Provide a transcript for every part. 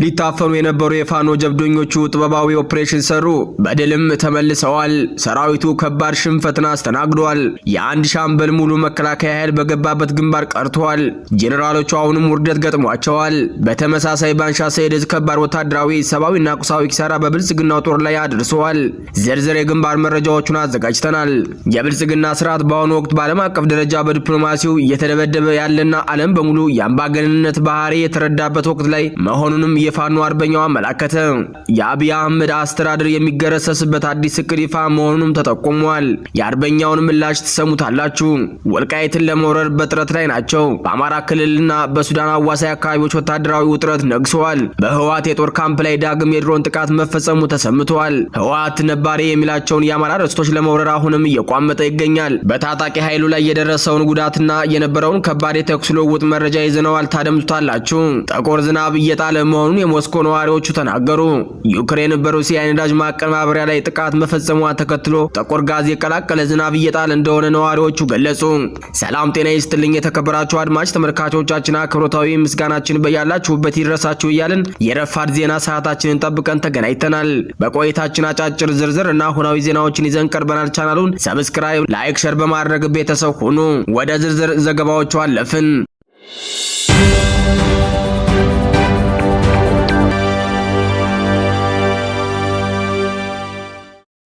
ሊታፈኑ የነበሩ የፋኖ ጀብዶኞቹ ጥበባዊ ኦፕሬሽን ሰሩ፣ በድልም ተመልሰዋል። ሰራዊቱ ከባድ ሽንፈትን አስተናግዷል። የአንድ ሻምበል ሙሉ መከላከያ ኃይል በገባበት ግንባር ቀርቷል። ጄኔራሎቹ አሁንም ውርደት ገጥሟቸዋል። በተመሳሳይ ባንሻ ሰይድ ከባድ ወታደራዊ ሰብአዊና ቁሳዊ ኪሳራ በብልጽግናው ጦር ላይ አድርሰዋል። ዝርዝር የግንባር መረጃዎቹን አዘጋጅተናል። የብልጽግና ስርዓት በአሁኑ ወቅት በዓለም አቀፍ ደረጃ በዲፕሎማሲው እየተደበደበ ያለና ዓለም በሙሉ የአምባገነንነት ባህሪ የተረዳበት ወቅት ላይ መሆኑንም የፋኖ አርበኛው አመላከተ። የአብይ አህመድ አስተዳደር የሚገረሰስበት አዲስ እቅድ ይፋ መሆኑንም ተጠቁሟል። የአርበኛውን ምላሽ ትሰሙታላችሁ። ወልቃይትን ለመውረር በጥረት ላይ ናቸው። በአማራ ክልልና በሱዳን አዋሳኝ አካባቢዎች ወታደራዊ ውጥረት ነግሷል። በህወሓት የጦር ካምፕ ላይ ዳግም የድሮን ጥቃት መፈጸሙ ተሰምቷል። ህወሓት ነባሪ የሚላቸውን የአማራ ርስቶች ለመውረር አሁንም እየቋመጠ ይገኛል። በታጣቂ ኃይሉ ላይ የደረሰውን ጉዳትና የነበረውን ከባድ የተኩስ ልውውጥ መረጃ ይዘነዋል፣ ታደምጡታላችሁ። ጥቁር ዝናብ እየጣለ መሆኑን የሞስኮ ነዋሪዎቹ ተናገሩ። ዩክሬን በሩሲያ የነዳጅ ማቀነባበሪያ ላይ ጥቃት መፈጸሟን ተከትሎ ጥቁር ጋዝ የቀላቀለ ዝናብ እየጣለ እንደሆነ ነዋሪዎቹ ገለጹ። ሰላም ጤና ይስጥልኝ የተከበራችሁ አድማጭ ተመልካቾቻችን፣ አክብሮታዊ ምስጋናችን በያላችሁበት ይድረሳችሁ እያልን የረፋድ ዜና ሰዓታችንን ጠብቀን ተገናኝተናል። በቆይታችን አጫጭር ዝርዝር እና አሁናዊ ዜናዎችን ይዘን ቀርበናል። ቻናሉን ሰብስክራይብ፣ ላይክ፣ ሼር በማድረግ ቤተሰብ ሁኑ። ወደ ዝርዝር ዘገባዎቹ አለፍን።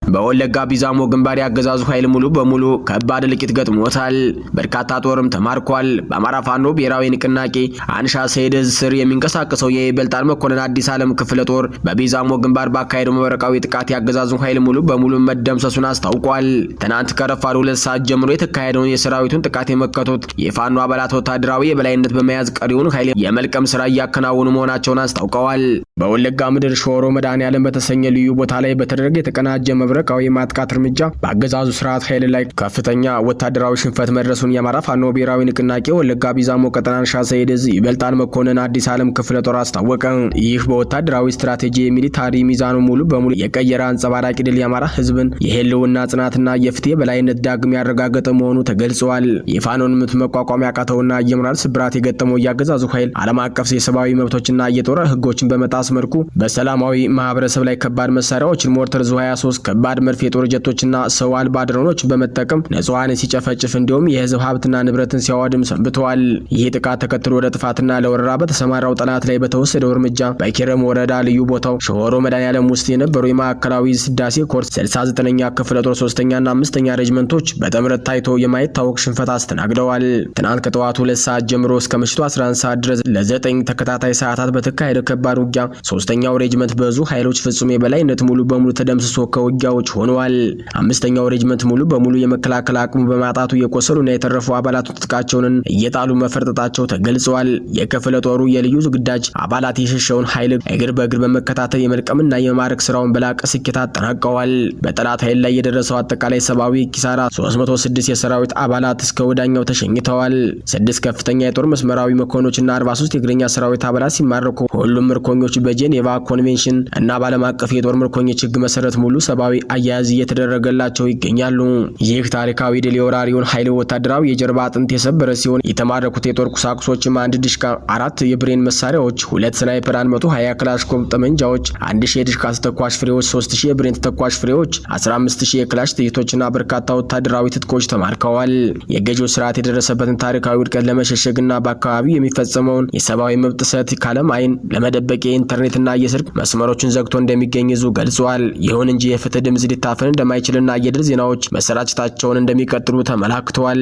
በወለጋ ቢዛሞ ግንባር ያገዛዙ ኃይል ሙሉ በሙሉ ከባድ ልቂት ገጥሞታል። በርካታ ጦርም ተማርኳል። በአማራ ፋኖ ብሔራዊ ንቅናቄ አንሻ ሰይድ ስር የሚንቀሳቀሰው የይበልጣል መኮንን አዲስ ዓለም ክፍለ ጦር በቢዛሞ ግንባር ባካሄደው መብረቃዊ ጥቃት ያገዛዙ ኃይል ሙሉ በሙሉ መደምሰሱን አስታውቋል። ትናንት ከረፋዱ 2 ሰዓት ጀምሮ የተካሄደውን የሰራዊቱን ጥቃት የመከቱት የፋኖ አባላት ወታደራዊ የበላይነት በመያዝ ቀሪውን ኃይል የመልቀም ስራ እያከናወኑ መሆናቸውን አስታውቀዋል። በወለጋ ምድር ሾሮ መድኃኔዓለም በተሰኘ ልዩ ቦታ ላይ በተደረገ የተቀናጀ መብረቃዊ የማጥቃት እርምጃ በአገዛዙ ስርዓት ኃይል ላይ ከፍተኛ ወታደራዊ ሽንፈት መድረሱን የአማራ ፋኖ ብሔራዊ ንቅናቄ ወለጋ ቢዛሞ ቀጠና አንሻ ሰይድ ይበልጣል መኮንን አዲስ ዓለም ክፍለ ጦር አስታወቀ። ይህ በወታደራዊ ስትራቴጂ የሚሊታሪ ሚዛኑ ሙሉ በሙሉ የቀየረ አንጸባራቂ ድል የአማራ ህዝብን የህልውና ጽናትና የፍትህ የበላይነት ዳግም ያረጋገጠ መሆኑ ተገልጿል። የፋኖን ምት መቋቋም ያቃተውና የሞራል ስብራት የገጠመው ያገዛዙ ኃይል ዓለም አቀፍ የሰብአዊ መብቶችና የጦር ህጎችን በመጣስ መልኩ በሰላማዊ ማህበረሰብ ላይ ከባድ መሳሪያዎችን ሞርተር ዙ 23 ከባድ መድፍ የጦር ጀቶችና ሰው አልባ ድሮኖችን በመጠቀም ንጹሃንን ሲጨፈጭፍ እንዲሁም የህዝብ ሀብትና ንብረትን ሲያወድም ሰንብተዋል። ይህ ጥቃት ተከትሎ ወደ ጥፋትና ለወረራ በተሰማራው ጠላት ላይ በተወሰደው እርምጃ በኪረም ወረዳ ልዩ ቦታው ሾሮ መድኃኔዓለም ውስጥ የነበሩ የማዕከላዊ ስዳሴ ኮርስ 69ኛ ክፍለ ጦር 3ኛና 5ኛ ሬጅመንቶች በጥምረት ታይቶ የማይታወቅ ሽንፈት አስተናግደዋል። ትናንት ከጠዋቱ 2 ሰዓት ጀምሮ እስከ ምሽቱ 11 ሰዓት ድረስ ለ9 ተከታታይ ሰዓታት በተካሄደ ከባድ ውጊያ 3ኛው ሬጅመንት በዙ ኃይሎች ፍጹም የበላይነት ሙሉ በሙሉ ተደምስሶ ከውጊያዎች ሆነዋል። 5ኛው ሬጅመንት ሙሉ በሙሉ የመከላከል አቅሙ በማጣቱ የቆሰሉና የተረፉ አባላቱ ትጥቃቸውን እየጣሉ መፈርጠጣቸው ተገልጿል። የክፍለ ጦሩ የልዩ ግዳጅ አባላት የሸሸውን ኃይል እግር በእግር በመከታተል የመልቀምና የማረክ ስራውን በላቀ ስኬት አጠናቀዋል። በጠላት ኃይል ላይ የደረሰው አጠቃላይ ሰብአዊ ኪሳራ 306 የሰራዊት አባላት እስከ ወዳኛው ተሸኝተዋል። 6 ከፍተኛ የጦር መስመራዊ መኮንኖችና 43 የእግረኛ ሰራዊት አባላት ሲማረኩ ሁሉም ምርኮኞች በጄኔቫ ኮንቬንሽን እና በዓለም አቀፍ የጦር ምርኮኞች ህግ መሰረት ሙሉ ሰብአዊ አያያዝ እየተደረገላቸው ይገኛሉ። ይህ ታሪካዊ ድል የወራሪውን ኃይል ወታደራዊ የጀርባ አጥንት የሰበረ ሲሆን የተማረኩት የጦር ቁሳቁሶችም 1 ዲሽቃ፣ 4 የብሬን መሳሪያዎች፣ 2 ስናይፐር፣ 120 ክላሽንኮቭ ጠመንጃዎች፣ 1000 የዲሽቃ ተተኳሽ ፍሬዎች፣ 3000 የብሬን ተተኳሽ ፍሬዎች፣ 15000 የክላሽ ጥይቶችና በርካታ ወታደራዊ ትጥቆች ተማርከዋል። የገዢው ስርዓት የደረሰበትን ታሪካዊ ውድቀት ለመሸሸግና በአካባቢው የሚፈጸመውን የሰብአዊ መብት ጥሰት ካለም አይን ለመደበቅ የኢንተርኔትና የስልክ መስመሮችን ዘግቶ እንደሚገኝ ይዙ ገልጿል። ይሁን እንጂ የፍትህ ድምጽ ሊታፈን እንደማይችልና የድል ዜናዎች መሰራጨታቸውን እንደሚቀጥሉ ተመላክቷል።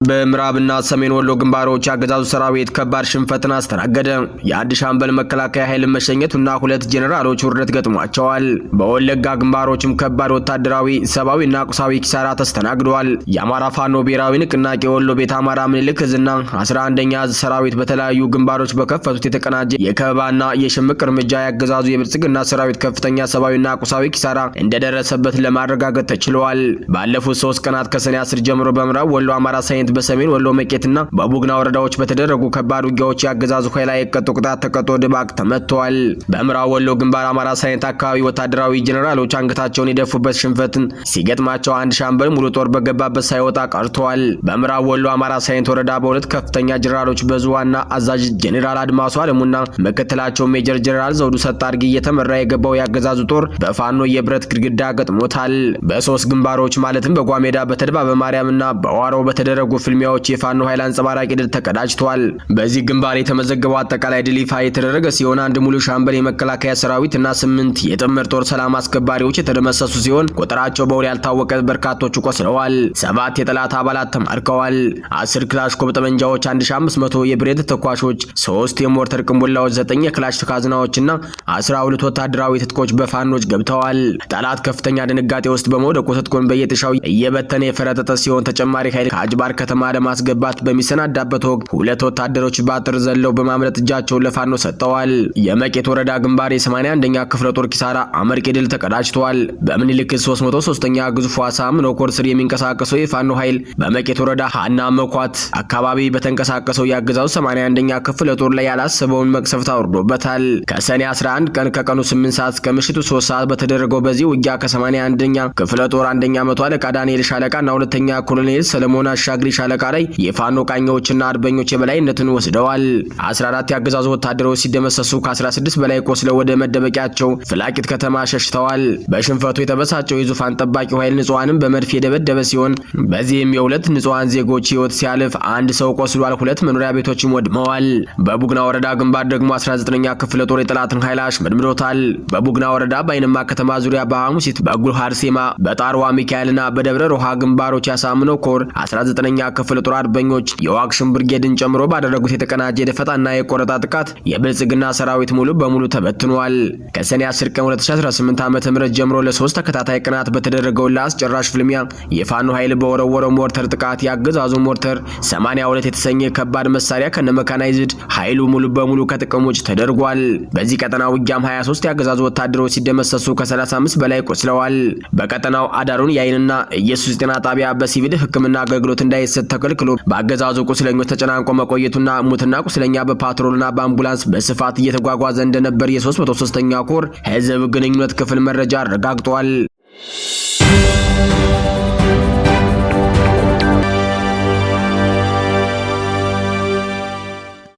በምዕራብና ሰሜን ወሎ ግንባሮች ያገዛዙ ሰራዊት ከባድ ሽንፈትን አስተናገደ። የአንድ ሻምበል መከላከያ ኃይል መሸኘቱና 2 ጄኔራሎች ውርደት ገጥሟቸዋል። በወለጋ ግንባሮችም ከባድ ወታደራዊ ሰብአዊና ቁሳዊ ኪሳራ ተስተናግዷል። የአማራ ፋኖ ብሔራዊ ንቅናቄ ወሎ ቤት አማራ ምኒልክ ዕዝና 11ኛ ዕዝ ሰራዊት በተለያዩ ግንባሮች በከፈቱት የተቀናጀ የከበባና የሽምቅ እርምጃ ያገዛዙ የብልጽግና ሰራዊት ከፍተኛ ሰብአዊና ቁሳዊ ኪሳራ እንደደረሰበት እንደደረሰበት ለማረጋገጥ ተችሏል። ባለፉት 3 ቀናት ከሰኔ 10 ጀምሮ በምዕራብ ወሎ አማራ ሳይንት፣ በሰሜን ወሎ መቄትና በቡግና ወረዳዎች በተደረጉ ከባድ ውጊያዎች ያገዛዙ ኃይል የቀጡ ቅጣት ተቀጦ ድባቅ ተመቷል። በምዕራብ ወሎ ግንባር አማራ ሳይንት አካባቢ ወታደራዊ ጄኔራሎች አንገታቸውን የደፉበት ሽንፈትን ሲገጥማቸው አንድ ሻምበል ሙሉ ጦር በገባበት ሳይወጣ ቀርቷል። በምዕራብ ወሎ አማራ ሳይንት ወረዳ በሁለት ከፍተኛ ጄኔራሎች በዙዋና አዛዥ ጄኔራል አድማሱ አለሙና ምክትላቸው ሜጀር ጄኔራል ዘውዱ ሰጣርጊ እየተመራ የገባው ያገዛዙ ጦር በፋኖ የብረት ግድግዳ ገጥሞታል። በሶስት ግንባሮች ማለትም በጓሜዳ፣ በተድባ፣ በማርያምና በዋሮ በተደረጉ ፍልሚያዎች የፋኖ ኃይል አንጸባራቂ ድል ተቀዳጅቷል። በዚህ ግንባር የተመዘገበው አጠቃላይ ድል ይፋ የተደረገ ሲሆን አንድ ሙሉ ሻምበል የመከላከያ ሰራዊት እና 8 የጥምር ጦር ሰላም አስከባሪዎች የተደመሰሱ ሲሆን ቁጥራቸው በውል ያልታወቀ በርካቶቹ ቆስለዋል። 7 የጠላት አባላት ተማርከዋል። 10 ክላሽንኮቭ ጠመንጃዎች፣ 1500 የብሬት ተኳሾች፣ 3 የሞርተር ቅንቡላዎች፣ 9 የክላሽ ተካዝናዎችና 12 ወታደራዊ ትጥቆች በፋኖች ገብተዋል። ጠላት ከፍተኛ ድንጋጤ ውስጥ በመውደቁ ትጥቁን በየጥሻው እየበተነ የፈረጠጠ ሲሆን ተጨማሪ ኃይል ከአጅባር ከተማ ለማስገባት በሚሰናዳበት ወቅት 2 ወታደሮች ባጥር ዘለው በማምለጥ እጃቸውን ለፋኖ ሰጥተዋል። የመቄት ወረዳ ግንባር የ81ኛ ክፍለ ጦር ኪሳራ አመርቂ ድል ተቀዳጅቷል። በምኒልክ 303ኛ ግዙፍ አሳምነው ኮር ስር የሚንቀሳቀሰው የፋኖ ኃይል በመቄት ወረዳ ሀና መኳት አካባቢ በተንቀሳቀሰው ያገዛው 81ኛ ክፍለ ጦር ላይ ያላሰበውን መቅሰፍት አውርዶበታል። ከሰኔ 11 ቀን ከቀኑ 8 ሰዓት እስከ ምሽቱ 3 ሰዓት በተደረገው በዚህ ውጊያ ከ81ኛ ክፍለ ጦር 1ኛ መቶ አለቃ ዳንኤል ሻለቃና 2ኛ ኮሎኔል ሰለሞን አሻግሪ ሻለቃ ላይ የፋኖ ቃኞችና አርበኞች የበላይነትን ወስደዋል። 14 ያገዛዙ ወታደሮች ሲደመሰሱ ከ16 በላይ ቆስለው ወደ መደበቂያቸው ፍላቂት ከተማ ሸሽተዋል። በሽንፈቱ የተበሳጨው የዙፋን ጠባቂው ኃይል ንጹሃንን በመድፍ የደበደበ ሲሆን በዚህም የ2 ንጹሃን ዜጎች ሕይወት ሲያልፍ 1 ሰው ቆስሏል። 2 መኖሪያ ቤቶችም ወድመዋል። በቡግና ወረዳ ግንባር ደግሞ 19ኛ ክፍለ ጦር የጠላትን ኃይል አሽመድምዶታል። በቡግና ወረዳ በአይንማ ከተማ ዙሪያ በሐሙሲት፣ በጉል ሀርሴማ፣ በጣርዋ ሚካኤልና በደብረ ሮሃ ግንባሮች ያሳምነው ኮር 19ኛ ክፍለ ጦር አርበኞች የዋግሽም ብርጌድን ጨምሮ ባደረጉት የተቀናጀ የደፈጣና የቆረጣ ጥቃት የብልጽግና ሰራዊት ሙሉ በሙሉ ተበትኗል። ከሰኔ 10 ቀን 2018 ዓ.ም ጀምሮ ለ3 ተከታታይ ቀናት በተደረገው ለአስጨራሽ ፍልሚያ የፋኖ ኃይል በወረወረው ሞርተር ጥቃት ያገዛዙ ሞርተር 82 የተሰኘ ከባድ መሳሪያ ከነመካናይዝድ ኃይሉ ሙሉ በሙሉ ከጥቅም ውጭ ተደርጓል። በዚህ ቀጠና ውጊያም 23 ያገዛዙ ወታደሮች ሲደመሰሱ ከ35 በላይ ቆስለዋል። በቀጠናው አዳሩን የአይንና ኢየሱስ ጤና ጣቢያ በሲቪል ሕክምና አገልግሎት እንዳይሰጥ ተከልክሎ በአገዛዙ ቁስለኞች ተጨናንቆ መቆየቱና ሙትና ቁስለኛ በፓትሮልና በአምቡላንስ በስፋት እየተጓጓዘ እንደነበር የ303ኛ ኮር ህዝብ ግንኙነት ክፍል መረጃ አረጋግጧል።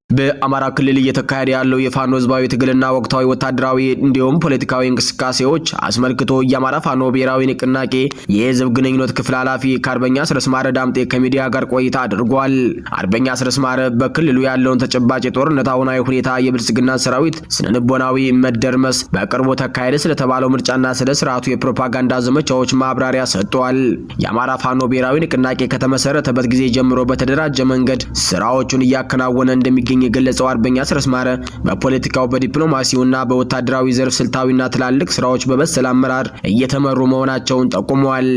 በአማራ ክልል እየተካሄደ ያለው የፋኖ ህዝባዊ ትግልና ወቅታዊ ወታደራዊ እንዲሁም ፖለቲካዊ እንቅስቃሴዎች አስመልክቶ የአማራ ፋኖ ብሔራዊ ንቅናቄ የህዝብ ግንኙነት ክፍል ኃላፊ ከአርበኛ አስረስማረ ዳምጤ ከሚዲያ ጋር ቆይታ አድርጓል። አርበኛ አስረስማረ በክልሉ ያለውን ተጨባጭ የጦርነት አሁናዊ ሁኔታ፣ የብልጽግና ሰራዊት ስነልቦናዊ መደርመስ፣ በቅርቡ ተካሄደ ስለተባለው ምርጫና ስለ ስርዓቱ የፕሮፓጋንዳ ዘመቻዎች ማብራሪያ ሰጥቷል። የአማራ ፋኖ ብሔራዊ ንቅናቄ ከተመሰረተበት ጊዜ ጀምሮ በተደራጀ መንገድ ስራዎቹን እያከናወነ እንደሚገኝ የገለጸው አርበኛ አስረስማረ በፖለቲካው በዲፕሎማሲውና በወታደራዊ ዘርፍ ስልታዊና ትላልቅ ስራዎች በበሰለ አመራር እየተመሩ መሆናቸውን ጠቁመዋል።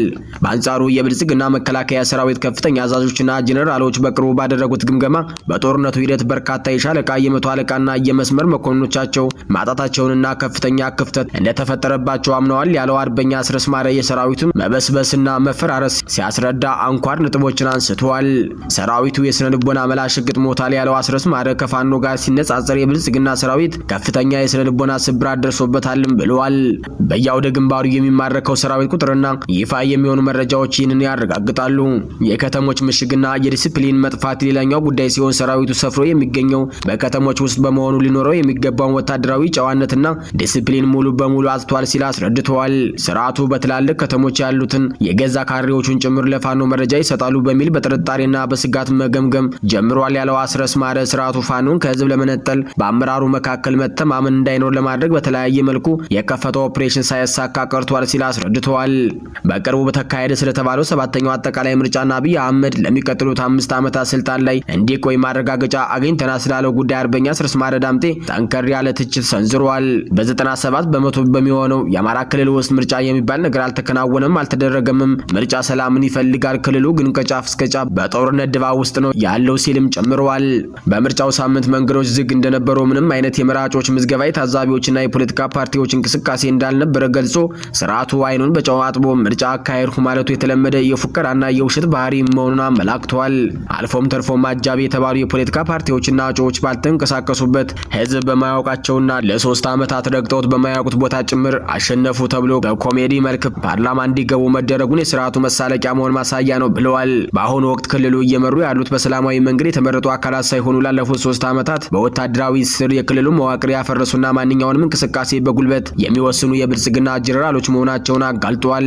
በአንጻሩ የብልጽግና መከላከያ ሰራዊት ከፍተኛ አዛዦችና ጄኔራሎች በቅርቡ ባደረጉት ግምገማ በጦርነቱ ሂደት በርካታ የሻለቃ የመቶ አለቃና የመስመር መኮንኖቻቸው ማጣታቸውንና ከፍተኛ ክፍተት እንደተፈጠረባቸው አምነዋል ያለው አርበኛ አስረስማረ የሰራዊቱን መበስበስና መፈራረስ ሲያስረዳ አንኳር ነጥቦችን አንስተዋል። ሰራዊቱ የስነ ልቦና መላሽቅ ገጥሞታል ያለው አስረስማረ ከፋኖ ጋር ሲነጻጸር የብልጽግና ሰራዊት ከፍተኛ የስነ ልቦና ስብራት ደርሶበታልም ብለዋል። በያውደ ግንባሩ የሚማረከው ሰራዊት ቁጥርና ይፋ የሚሆኑ መረጃዎች ይህንን ያረጋግጣሉ። የከተሞች ምሽግና የዲሲፕሊን መጥፋት ሌላኛው ጉዳይ ሲሆን ሰራዊቱ ሰፍሮ የሚገኘው በከተሞች ውስጥ በመሆኑ ሊኖረው የሚገባውን ወታደራዊ ጨዋነትና ዲሲፕሊን ሙሉ በሙሉ አጥቷል ሲል አስረድተዋል። ስርዓቱ በትላልቅ ከተሞች ያሉትን የገዛ ካሬዎቹን ጭምር ለፋኖ መረጃ ይሰጣሉ በሚል በጥርጣሬና በስጋት መገምገም ጀምሯል ያለው አስረስማረ ስርዓቱ ፋኖን ከህዝብ ለመነጠል በአመራሩ መካከል መተማመን እንዳይኖር ለማድረግ በተለያየ መልኩ የከፈተው ኦፕሬሽን ሳይሳካ ቀርቷል ሲል አስረድተዋል። በቅርቡ በተካሄደ ስለተባለው 7ኛው አጠቃላይ ምርጫና አብይ አህመድ ለሚቀጥሉት 5 ዓመታት ስልጣን ላይ እንዲቆይ ማረጋገጫ አግኝተናል ስላለው ጉዳይ አርበኛ አስረስማረ ዳምጤ ጠንከር ያለ ትችት ሰንዝሯል። በ97 በመቶ በሚሆነው የአማራ ክልል ውስጥ ምርጫ የሚባል ነገር አልተከናወነም፣ አልተደረገምም። ምርጫ ሰላምን ይፈልጋል፣ ክልሉ ግን ከጫፍ እስከ ጫፍ በጦርነት ድባብ ውስጥ ነው ያለው ሲልም ጨምሯል። በምርጫው ሳምንት መንገዶች ዝግ እንደነበሩ ምንም አይነት የመራጮች ምዝገባ ታዛቢዎችና የፖለቲካ ፓርቲዎች እንቅስቃሴ እንዳልነበረ ገልጾ ስርዓቱ አይኑን በጨው አጥቦ ምርጫ አካሄድኩ ማለቱ የተለመደ የፉከራና የውሸት ባህሪ መሆኑን አመላክቷል። አልፎም ተርፎም አጃቢ የተባሉ የፖለቲካ ፓርቲዎችና እጩዎች ባልተንቀሳቀሱበት ህዝብ በማያውቃቸውና ለ3 ዓመታት ረግጠውት በማያውቁት ቦታ ጭምር አሸነፉ ተብሎ በኮሜዲ መልክ ፓርላማ እንዲገቡ መደረጉን የስርዓቱ መሳለቂያ መሆን ማሳያ ነው ብለዋል። በአሁኑ ወቅት ክልሉ እየመሩ ያሉት በሰላማዊ መንገድ የተመረጡ አካላት ሳይሆኑ ላለፉት 3 ዓመታት በወታደራዊ ስር የክልሉ መዋቅር ያፈረሱና ማንኛውንም እንቅስቃሴ በጉልበት የሚወስኑ የብልጽግና ጀነራሎች መሆናቸውን አጋልጧል።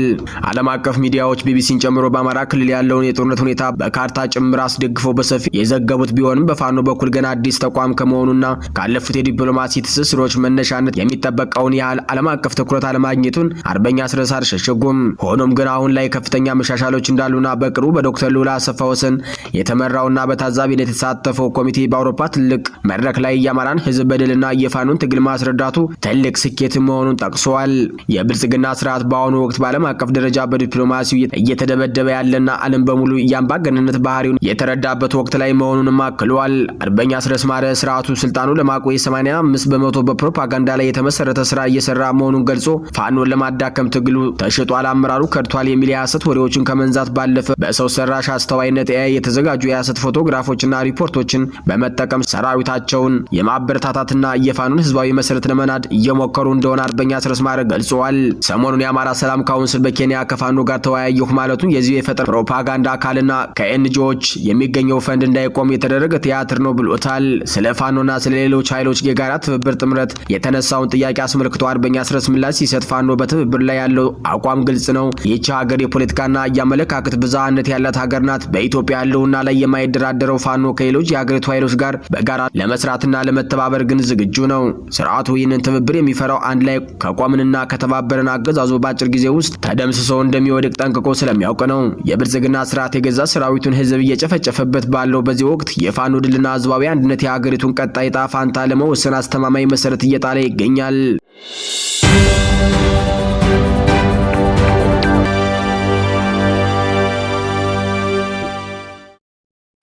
ዓለም አቀፍ ሚዲያዎች ቢቢሲን ጨምሮ በአማራ ክልል ያለውን የጦርነት ሁኔታ በካርታ ጭምር አስደግፈው በሰፊ የዘገቡት ቢሆንም በፋኖ በኩል ገና አዲስ ተቋም ከመሆኑና ካለፉት የዲፕሎማሲ ትስስሮች መነሻነት የሚጠበቀውን ያህል ዓለም አቀፍ ትኩረት አለማግኘቱን አርበኛ አስረስ አልሸሸጉም። ሆኖም ግን አሁን ላይ ከፍተኛ መሻሻሎች እንዳሉና በቅርቡ በዶክተር ሉላ አሰፋ ወሰን የተመራውና በታዛቢነት የተሳተፈው ኮሚቴ በአውሮፓ ትልቅ መድረክ ላይ የአማራን ህዝብ በድልና የፋኖን ትግል ማስረዳቱ ትልቅ ስኬት መሆኑን ጠቅሰዋል። የብልጽግና ስርዓት በአሁኑ ወቅት በዓለም አቀፍ ደረጃ በዲፕሎማሲው እየተደበደበ ያለና ዓለም በሙሉ የአምባገነንነት ባህሪውን የተረዳበት ወቅት ላይ መሆኑንም አክለዋል። አርበኛ አስረስ ማረ ስርዓቱ ስልጣኑ ለማቆየት 85% በፕሮፓጋንዳ ላይ የተመሰረተ ስራ እየሰራ መሆኑን ገልጾ ፋኖን ለማዳከም ትግሉ ተሽጧል፣ አመራሩ ከድቷል የሚል የሐሰት ወሬዎችን ከመንዛት ባለፈ በሰው ሰራሽ አስተዋይነት የተዘጋጁ የሐሰት ፎቶግራፎችና ሪፖርቶችን በመጠቀም ሰራዊታቸውን የማበረታታትና የፋኖን ህዝባዊ መሰረት ለመናድ እየሞከሩ እንደሆነ አርበኛ አስረስ ማረ ገልጸዋል። ሰሞኑን የአማራ ሰላም ካውንስል በኬንያ ከፋኖ ጋር ተወያየሁ ማለቱን የዚህ የፈጠራ ፕሮፓጋንዳ አካልና ከኤንጂኦዎች የሚገኘው ፈንድ እንዳይቆም የተደረገ ቲያትር ነው ብሎታል። ስለ ፋኖና ስለ ሌሎች ኃይሎች የጋራ ትብብር ጥምረት የተነሳውን ጥያቄ አስመልክቶ አርበኛ አስረስ ምላሽ ሲሰጥ ፋኖ በትብብር ላይ ያለው አቋም ግልጽ ነው። ይህች ሀገር የፖለቲካና የአመለካከት ብዝሃነት ያላት ሀገር ናት። በኢትዮጵያ ያለውና ላይ የማይደራደረው ፋኖ ከሌሎች የሀገሪቱ ኃይሎች ጋር በጋራ ለመስራትና ለመተባበር ግን ዝግጁ ነው። ስርዓቱ ይህንን ትብብር የሚፈራው አንድ ላይ ከቆምንና ከተባበረን አገዛዙ በአጭር ጊዜ ውስጥ ተደምስሶ እንደሚወድቅ ጠንቅቆ ስለሚያውቅ ነው። የብልጽግና ስርዓት የገዛ ሰራዊቱን ህዝብ እየጨፈጨፈበት ባለው በዚህ ወቅት የፋኖ ድልና ህዝባዊ አንድነት የሀገሪቱን ቀጣይ ዕጣ ፋንታ ለመወሰን አስተማማኝ መሰረት እየጣለ ይገኛል።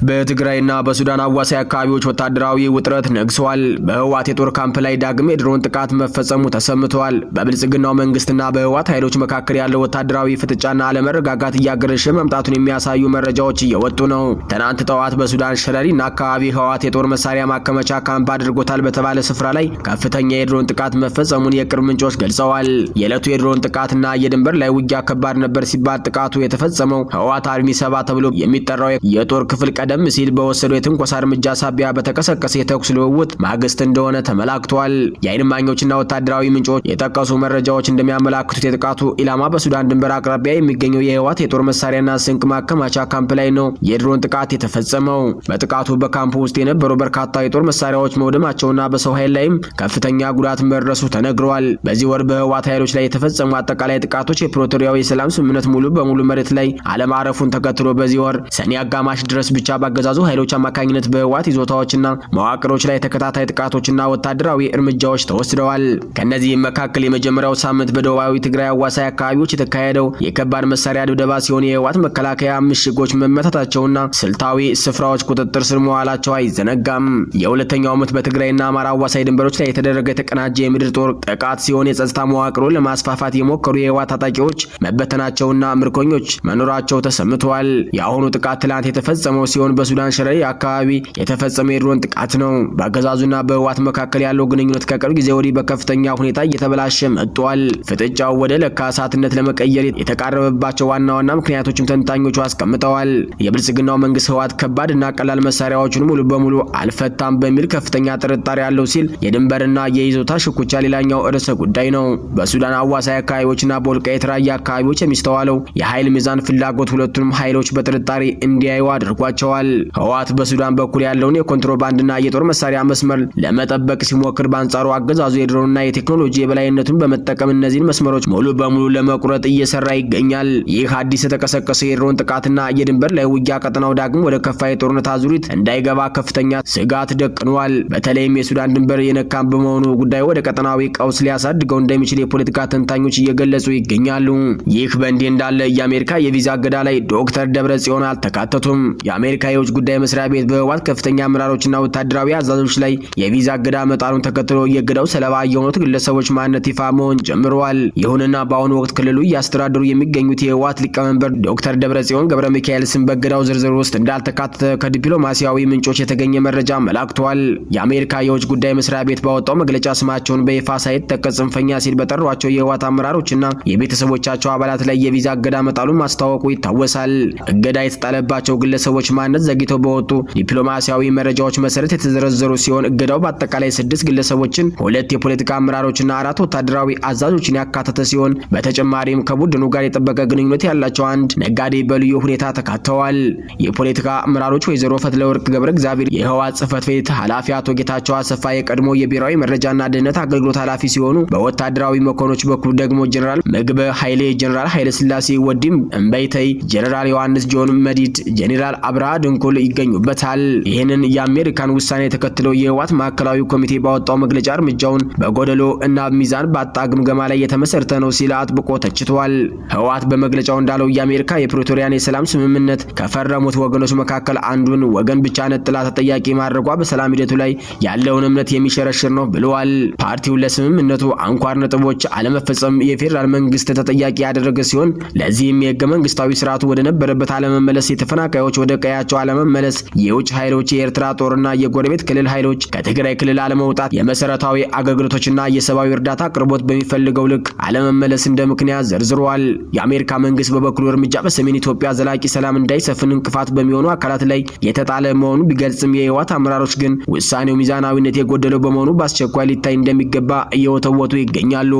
በትግራይና በሱዳን አዋሳኝ አካባቢዎች ወታደራዊ ውጥረት ነግሷል። በህወሓት የጦር ካምፕ ላይ ዳግም የድሮን ጥቃት መፈጸሙ ተሰምቷል። በብልጽግናው መንግስትና በህወሓት ኃይሎች መካከል ያለው ወታደራዊ ፍጥጫና አለመረጋጋት እያገረሸ መምጣቱን የሚያሳዩ መረጃዎች እየወጡ ነው። ትናንት ጠዋት በሱዳን ሸረሪና አካባቢ ህወሓት የጦር መሳሪያ ማከማቻ ካምፕ አድርጎታል በተባለ ስፍራ ላይ ከፍተኛ የድሮን ጥቃት መፈጸሙን የቅርብ ምንጮች ገልጸዋል። የዕለቱ የድሮን ጥቃትና የድንበር ላይ ውጊያ ከባድ ነበር ሲባል ጥቃቱ የተፈጸመው ህወሓት አርሚ 7 ተብሎ የሚጠራው የጦር ክፍል ቀደም ሲል በወሰደው የትንኮሳ እርምጃ ሳቢያ በተቀሰቀሰ የተኩስ ልውውጥ ማግስት እንደሆነ ተመላክቷል። የዓይን እማኞችና ወታደራዊ ምንጮች የጠቀሱ መረጃዎች እንደሚያመላክቱት የጥቃቱ ኢላማ በሱዳን ድንበር አቅራቢያ የሚገኘው የህወሓት የጦር መሳሪያና ስንቅ ማከማቻ ካምፕ ላይ ነው የድሮን ጥቃት የተፈጸመው። በጥቃቱ በካምፕ ውስጥ የነበሩ በርካታ የጦር መሳሪያዎች መውደማቸውና በሰው ኃይል ላይም ከፍተኛ ጉዳት መድረሱ ተነግሯል። በዚህ ወር በህወሓት ኃይሎች ላይ የተፈጸሙ አጠቃላይ ጥቃቶች የፕሪቶሪያው የሰላም ስምምነት ሙሉ በሙሉ መሬት ላይ አለማረፉን ተከትሎ በዚህ ወር ሰኔ አጋማሽ ድረስ ብቻ በአገዛዙ ኃይሎች አማካኝነት በህወሓት ይዞታዎችና መዋቅሮች ላይ ተከታታይ ጥቃቶችና ወታደራዊ እርምጃዎች ተወስደዋል። ከነዚህም መካከል የመጀመሪያው ሳምንት በደቡባዊ ትግራይ አዋሳኝ አካባቢዎች የተካሄደው የከባድ መሳሪያ ድብደባ ሲሆን የህወሓት መከላከያ ምሽጎች መመታታቸውና ስልታዊ ስፍራዎች ቁጥጥር ስር መዋላቸው አይዘነጋም። የሁለተኛው ዓመት በትግራይና አማራ አዋሳኝ ድንበሮች ላይ የተደረገ የተቀናጀ የምድር ጦር ጥቃት ሲሆን የጸጥታ መዋቅሩን ለማስፋፋት የሞከሩ የህወሓት ታጣቂዎች መበተናቸውና ምርኮኞች መኖራቸው ተሰምተዋል። የአሁኑ ጥቃት ትላንት የተፈጸመው ሲሆን በሱዳን ሸረሪ አካባቢ የተፈጸመ የድሮን ጥቃት ነው። በአገዛዙና በህወሓት መካከል ያለው ግንኙነት ከቅርብ ጊዜ ወዲህ በከፍተኛ ሁኔታ እየተበላሸ መጥቷል። ፍጥጫው ወደ ለካ እሳትነት ለመቀየር የተቃረበባቸው ዋና ዋና ምክንያቶችም ተንታኞቹ አስቀምጠዋል። የብልጽግናው መንግስት ህወሓት ከባድና ቀላል መሳሪያዎችን ሙሉ በሙሉ አልፈታም በሚል ከፍተኛ ጥርጣሬ ያለው ሲል የድንበርና የይዞታ ሽኩቻ ሌላኛው ርዕሰ ጉዳይ ነው። በሱዳን አዋሳኝ አካባቢዎችና በወልቃይት ራያ አካባቢዎች የሚስተዋለው የኃይል ሚዛን ፍላጎት ሁለቱንም ኃይሎች በጥርጣሬ እንዲያዩ አድርጓቸዋል። ህወሓት በሱዳን በኩል ያለውን የኮንትሮባንድና የጦር መሳሪያ መስመር ለመጠበቅ ሲሞክር፣ በአንጻሩ አገዛዙ የድሮንና የቴክኖሎጂ የበላይነቱን በመጠቀም እነዚህን መስመሮች ሙሉ በሙሉ ለመቁረጥ እየሰራ ይገኛል። ይህ አዲስ የተቀሰቀሰው የድሮን ጥቃትና የድንበር ላይ ውጊያ ቀጠናው ዳግም ወደ ከፋ የጦርነት አዙሪት እንዳይገባ ከፍተኛ ስጋት ደቅኗል። በተለይም የሱዳን ድንበር የነካም በመሆኑ ጉዳዩ ወደ ቀጠናዊ ቀውስ ሊያሳድገው እንደሚችል የፖለቲካ ተንታኞች እየገለጹ ይገኛሉ። ይህ በእንዲህ እንዳለ የአሜሪካ የቪዛ እገዳ ላይ ዶክተር ደብረጽዮን አልተካተቱም። የአሜሪካ የውጭ ጉዳይ መስሪያ ቤት በህወሓት ከፍተኛ አመራሮችና ወታደራዊ አዛዦች ላይ የቪዛ እገዳ መጣሉን ተከትሎ የእገዳው ሰለባ የሆኑት ግለሰቦች ማንነት ይፋ መሆን ጀምረዋል። ይሁንና በአሁኑ ወቅት ክልሉ እያስተዳደሩ የሚገኙት የህወሓት ሊቀመንበር ዶክተር ደብረጽዮን ገብረ ሚካኤል ስም በእገዳው ዝርዝር ውስጥ እንዳልተካተተ ከዲፕሎማሲያዊ ምንጮች የተገኘ መረጃ መላክቷል። የአሜሪካ የውጭ ጉዳይ መስሪያ ቤት ባወጣው መግለጫ ስማቸውን በይፋ ሳይጠቀስ ጽንፈኛ ሲል በጠሯቸው የህወሓት አመራሮችና የቤተሰቦቻቸው አባላት ላይ የቪዛ እገዳ መጣሉን ማስታወቁ ይታወሳል። እገዳ የተጣለባቸው ግለሰቦች ማንነት ዘግይተው በወጡ ዲፕሎማሲያዊ መረጃዎች መሰረት የተዘረዘሩ ሲሆን እገዳው በአጠቃላይ 6 ግለሰቦችን፣ 2 የፖለቲካ አመራሮችና 4 ወታደራዊ አዛዦችን ያካተተ ሲሆን በተጨማሪም ከቡድኑ ጋር የጠበቀ ግንኙነት ያላቸው አንድ ነጋዴ በልዩ ሁኔታ ተካተዋል። የፖለቲካ አመራሮች ወይዘሮ ፈትለወርቅ ገብረ እግዚአብሔር የህወሓት ጽህፈት ቤት ኃላፊ፣ አቶ ጌታቸው አሰፋ የቀድሞ የብሔራዊ መረጃና ደህንነት አገልግሎት ኃላፊ ሲሆኑ በወታደራዊ መኮንኖች በኩል ደግሞ ጀነራል ምግበ ኃይሌ፣ ጀነራል ኃይለ ስላሴ ወዲም እምበይተይ፣ ጀነራል ዮሐንስ ጆን መዲድ፣ ጀነራል አብርሃ ድንኩል ይገኙበታል። ይህንን የአሜሪካን ውሳኔ ተከትሎ የህወሓት ማዕከላዊ ኮሚቴ ባወጣው መግለጫ እርምጃውን በጎደሎ እና ሚዛን ባጣ ግምገማ ላይ የተመሰረተ ነው ሲል አጥብቆ ተችቷል። ህወሓት በመግለጫው እንዳለው የአሜሪካ የፕሪቶሪያን የሰላም ስምምነት ከፈረሙት ወገኖች መካከል አንዱን ወገን ብቻ ነጥላ ተጠያቂ ማድረጓ በሰላም ሂደቱ ላይ ያለውን እምነት የሚሸረሽር ነው ብለዋል። ፓርቲው ለስምምነቱ አንኳር ነጥቦች አለመፈጸም የፌዴራል መንግስት ተጠያቂ ያደረገ ሲሆን ለዚህም የህገ መንግስታዊ ስርዓቱ ወደ ነበረበት አለመመለስ፣ የተፈናቃዮች ወደ ቀያቸው አለመመለስ፣ የውጭ ኃይሎች የኤርትራ ጦርና የጎረቤት ክልል ኃይሎች ከትግራይ ክልል አለመውጣት፣ የመሰረታዊ አገልግሎቶችና የሰብአዊ እርዳታ አቅርቦት በሚፈልገው ልክ አለመመለስ እንደ ምክንያት ዘርዝረዋል። የአሜሪካ መንግስት በበኩሉ እርምጃ በሰሜን ኢትዮጵያ ዘላቂ ሰላም እንዳይሰፍን እንቅፋት በሚሆኑ አካላት ላይ የተጣለ መሆኑን ቢገልጽም የህወሓት አመራሮች ግን ውሳኔው ሚዛናዊነት የጎደለው በመሆኑ በአስቸኳይ ሊታይ እንደሚገባ እየወተወቱ ይገኛሉ።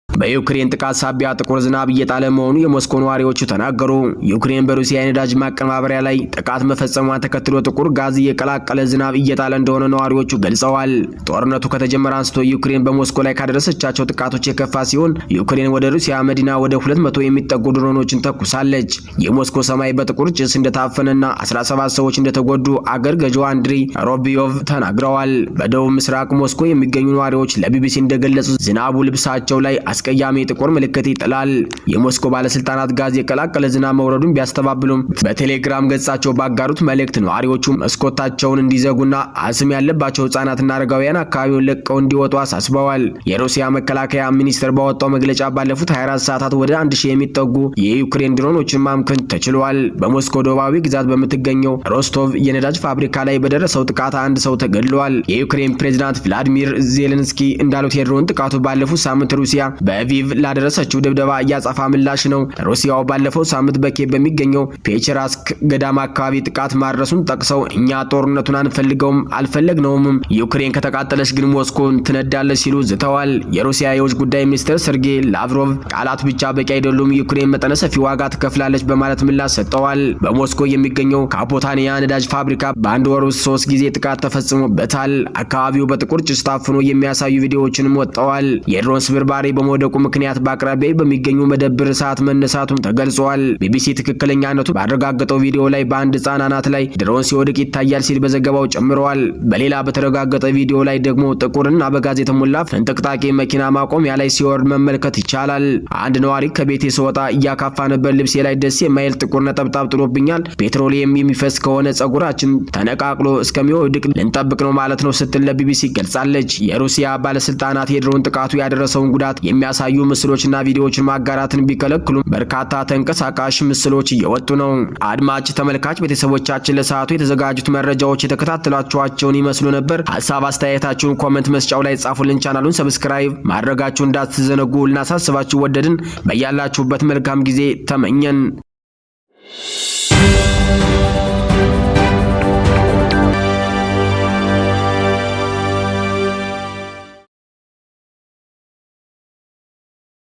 በዩክሬን ጥቃት ሳቢያ ጥቁር ዝናብ እየጣለ መሆኑ የሞስኮ ነዋሪዎቹ ተናገሩ። ዩክሬን በሩሲያ የነዳጅ ማቀነባበሪያ ላይ ጥቃት መፈጸሟን ተከትሎ ጥቁር ጋዝ የቀላቀለ ዝናብ እየጣለ እንደሆነ ነዋሪዎቹ ገልጸዋል። ጦርነቱ ከተጀመረ አንስቶ ዩክሬን በሞስኮ ላይ ካደረሰቻቸው ጥቃቶች የከፋ ሲሆን ዩክሬን ወደ ሩሲያ መዲና ወደ 200 የሚጠጉ ድሮኖችን ተኩሳለች። የሞስኮ ሰማይ በጥቁር ጭስ እንደታፈነና 17 ሰዎች እንደተጎዱ አገር ገዢው አንድሪ ሮቢዮቭ ተናግረዋል። በደቡብ ምስራቅ ሞስኮ የሚገኙ ነዋሪዎች ለቢቢሲ እንደገለጹት ዝናቡ ልብሳቸው ላይ አስቀያሚ ጥቁር ምልክት ይጥላል። የሞስኮ ባለስልጣናት ጋዝ የቀላቀለ ዝናብ መውረዱን ቢያስተባብሉም በቴሌግራም ገጻቸው ባጋሩት መልእክት ነዋሪዎቹ መስኮታቸውን እንዲዘጉና አስም ያለባቸው ህጻናትና አረጋውያን አካባቢውን ለቀው እንዲወጡ አሳስበዋል። የሩሲያ መከላከያ ሚኒስቴር ባወጣው መግለጫ ባለፉት 24 ሰዓታት ወደ 1000 የሚጠጉ የዩክሬን ድሮኖችን ማምከን ተችሏል። በሞስኮ ደቡባዊ ግዛት በምትገኘው ሮስቶቭ የነዳጅ ፋብሪካ ላይ በደረሰው ጥቃት አንድ ሰው ተገድሏል። የዩክሬን ፕሬዝዳንት ቭላዲሚር ዜሌንስኪ እንዳሉት የድሮን ጥቃቱ ባለፉት ሳምንት ሩሲያ በቪቭ ላደረሰችው ድብደባ እያጻፋ ምላሽ ነው። ሩሲያው ባለፈው ሳምንት በኬቭ በሚገኘው ፔቸራስክ ገዳም አካባቢ ጥቃት ማድረሱን ጠቅሰው እኛ ጦርነቱን አልፈለግነውም፣ ዩክሬን ከተቃጠለች ግን ሞስኮን ትነዳለች ሲሉ ዝተዋል። የሩሲያ የውጭ ጉዳይ ሚኒስትር ሰርጌይ ላቭሮቭ ቃላት ብቻ በቂ አይደሉም፣ ዩክሬን መጠነ ሰፊ ዋጋ ትከፍላለች በማለት ምላሽ ሰጥተዋል። በሞስኮ የሚገኘው ካፖታኒያ ነዳጅ ፋብሪካ በአንድ ወር ውስጥ 3 ጊዜ ጥቃት ተፈጽሞበታል። አካባቢው በጥቁር ጭስ ታፍኖ የሚያሳዩ ቪዲዮዎችንም ወጥተዋል። የድሮን ስብርባሪ በመወደቁ ምክንያት በአቅራቢያ በሚገኙ መደብር እሳት መነሳቱም ተገልጿል። ቢቢሲ ትክክለኛነቱ ባረጋገጠው ቪዲዮ ላይ በአንድ ህጻን አናት ላይ ድሮን ሲወድቅ ይታያል ሲል በዘገባው ጨምረዋል። በሌላ በተረጋገጠ ቪዲዮ ላይ ደግሞ ጥቁርና በጋዝ የተሞላ ፍንጥቅጣቂ መኪና ማቆሚያ ላይ ሲወርድ መመልከት ይቻላል። አንድ ነዋሪ ከቤቴ ስወጣ እያካፋ ነበር፣ ልብሴ ላይ ደስ የማይል ጥቁር ነጠብጣብ ጥሎብኛል፣ ፔትሮሊየም የሚፈስ ከሆነ ጸጉራችን ተነቃቅሎ እስከሚወድቅ ልንጠብቅ ነው ማለት ነው ስትል ለቢቢሲ ገልጻለች። የሩሲያ ባለስልጣናት የድሮን ጥቃቱ ያደረሰውን ጉዳት የሚያሳዩ ምስሎችና ቪዲዮዎችን ማጋራትን ቢከለክሉም በርካታ ተንቀሳቃሽ ምስሎች እየወጡ ነው። አድማጭ ተመልካች ቤተሰቦቻችን ለሰዓቱ የተዘጋጁት መረጃዎች የተከታተላችኋቸውን ይመስሉ ነበር። ሐሳብ አስተያየታችሁን ኮሜንት መስጫው ላይ ጻፉልን። ቻናሉን ሰብስክራይብ ማድረጋችሁን እንዳትዘነጉ ልናሳስባችሁ ወደድን። በያላችሁበት መልካም ጊዜ ተመኘን።